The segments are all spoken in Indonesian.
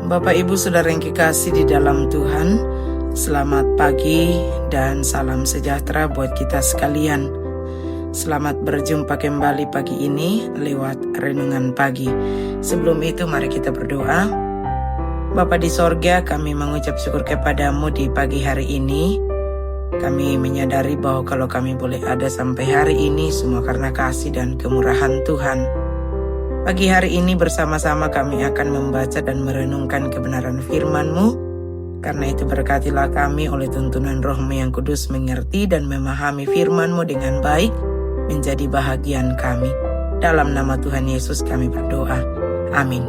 Bapak Ibu Saudara yang kekasih di dalam Tuhan, selamat pagi dan salam sejahtera buat kita sekalian. Selamat berjumpa kembali pagi ini lewat renungan pagi. Sebelum itu mari kita berdoa. Bapa di sorga, kami mengucap syukur kepadamu di pagi hari ini. Kami menyadari bahwa kalau kami boleh ada sampai hari ini semua karena kasih dan kemurahan Tuhan. Pagi hari ini bersama-sama kami akan membaca dan merenungkan kebenaran firman-Mu. Karena itu berkatilah kami oleh tuntunan Roh-Mu yang kudus mengerti dan memahami firman-Mu dengan baik, menjadi bahagian kami. Dalam nama Tuhan Yesus kami berdoa. Amin.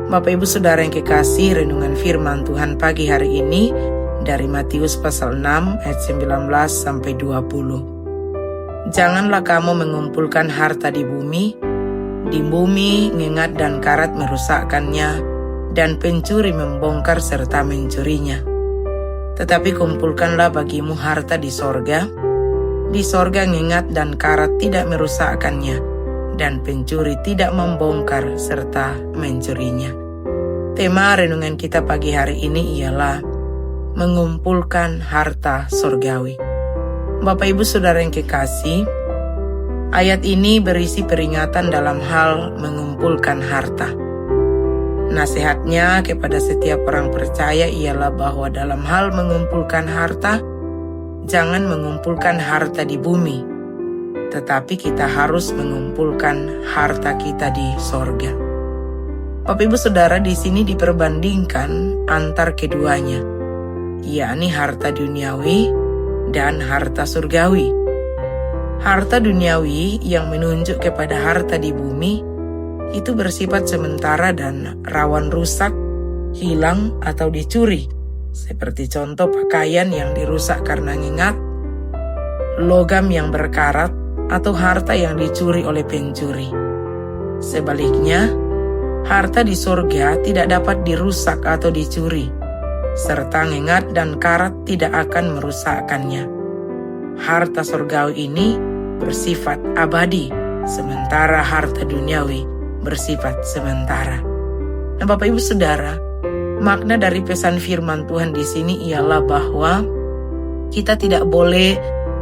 Bapak Ibu Saudara yang kekasih, renungan firman Tuhan pagi hari ini dari Matius pasal 6 ayat 19 sampai 20. Janganlah kamu mengumpulkan harta di bumi ngengat dan karat merusakkannya, dan pencuri membongkar serta mencurinya. Tetapi kumpulkanlah bagimu harta di sorga. Di sorga ngengat dan karat tidak merusakkannya, dan pencuri tidak membongkar serta mencurinya. Tema renungan kita pagi hari ini ialah mengumpulkan harta sorgawi. Bapak Ibu Saudara yang kekasih, ayat ini berisi peringatan dalam hal mengumpulkan harta. Nasihatnya kepada setiap orang percaya ialah bahwa dalam hal mengumpulkan harta, jangan mengumpulkan harta di bumi, tetapi kita harus mengumpulkan harta kita di sorga. Bapak Ibu Saudara, di sini diperbandingkan antar keduanya, yakni harta duniawi dan harta surgawi. Harta duniawi yang menunjuk kepada harta di bumi itu bersifat sementara dan rawan rusak, hilang atau dicuri. Seperti contoh pakaian yang dirusak karena ngengat, logam yang berkarat, atau harta yang dicuri oleh pencuri. Sebaliknya, harta di surga tidak dapat dirusak atau dicuri, serta ngengat dan karat tidak akan merusakkannya. Harta surgawi ini bersifat abadi, sementara harta duniawi bersifat sementara. Nah, Bapak Ibu Saudara, makna dari pesan firman Tuhan di sini ialah bahwa kita tidak boleh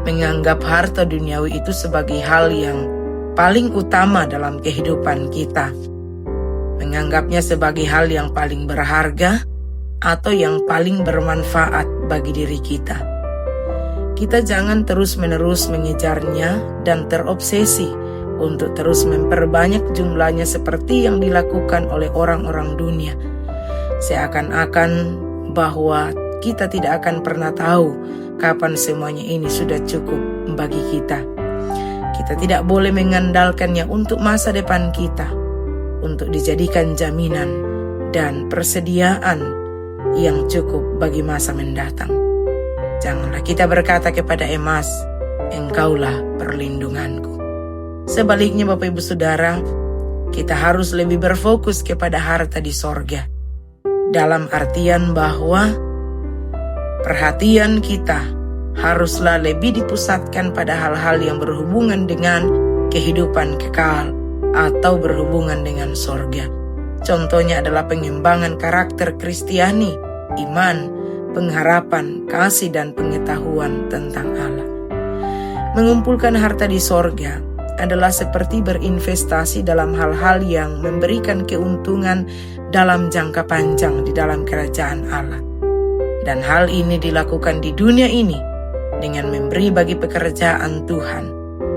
menganggap harta duniawi itu sebagai hal yang paling utama dalam kehidupan kita. Menganggapnya sebagai hal yang paling berharga atau yang paling bermanfaat bagi diri kita. Kita jangan terus-menerus mengejarnya dan terobsesi untuk terus memperbanyak jumlahnya seperti yang dilakukan oleh orang-orang dunia. Seakan-akan bahwa kita tidak akan pernah tahu kapan semuanya ini sudah cukup bagi kita. Kita tidak boleh mengandalkannya untuk masa depan kita, untuk dijadikan jaminan dan persediaan yang cukup bagi masa mendatang. Janganlah kita berkata kepada emas, engkaulah perlindunganku. Sebaliknya Bapak Ibu Saudara, kita harus lebih berfokus kepada harta di sorga. Dalam artian bahwa perhatian kita haruslah lebih dipusatkan pada hal-hal yang berhubungan dengan kehidupan kekal atau berhubungan dengan sorga. Contohnya adalah pengembangan karakter Kristiani, iman, pengharapan, kasih, dan pengetahuan tentang Allah. Mengumpulkan harta di sorga adalah seperti berinvestasi dalam hal-hal yang memberikan keuntungan dalam jangka panjang di dalam kerajaan Allah. Dan hal ini dilakukan di dunia ini dengan memberi bagi pekerjaan Tuhan,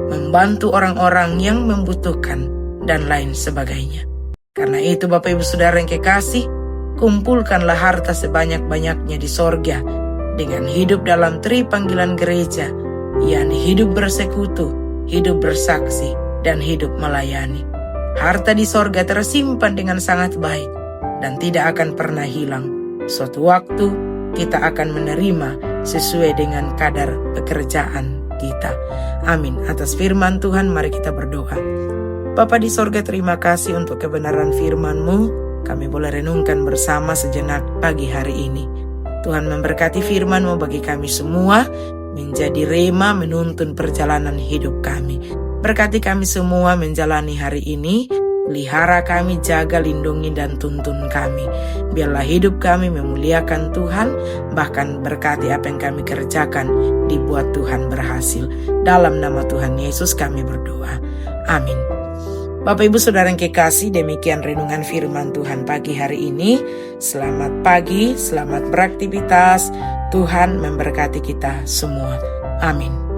membantu orang-orang yang membutuhkan, dan lain sebagainya. Karena itu Bapak Ibu Saudara yang kekasih, kumpulkanlah harta sebanyak-banyaknya di sorga dengan hidup dalam tri panggilan gereja, yakni hidup bersekutu, hidup bersaksi, dan hidup melayani. Harta di sorga tersimpan dengan sangat baik dan tidak akan pernah hilang. Suatu waktu kita akan menerima sesuai dengan kadar pekerjaan kita. Amin. Atas firman Tuhan mari kita berdoa. Bapa di sorga, terima kasih untuk kebenaran firman-Mu. Kami boleh renungkan bersama sejenak pagi hari ini. Tuhan memberkati firman-Mu bagi kami semua, menjadi rema menuntun perjalanan hidup kami. Berkati kami semua menjalani hari ini Pelihara kami, jaga, lindungi, dan tuntun kami. Biarlah hidup kami memuliakan Tuhan, bahkan berkati apa yang kami kerjakan, dibuat Tuhan berhasil. Dalam nama Tuhan Yesus kami berdoa. Amin. Bapak Ibu Saudara yang kekasih, demikian renungan firman Tuhan pagi hari ini. Selamat pagi, selamat beraktivitas. Tuhan memberkati kita semua. Amin.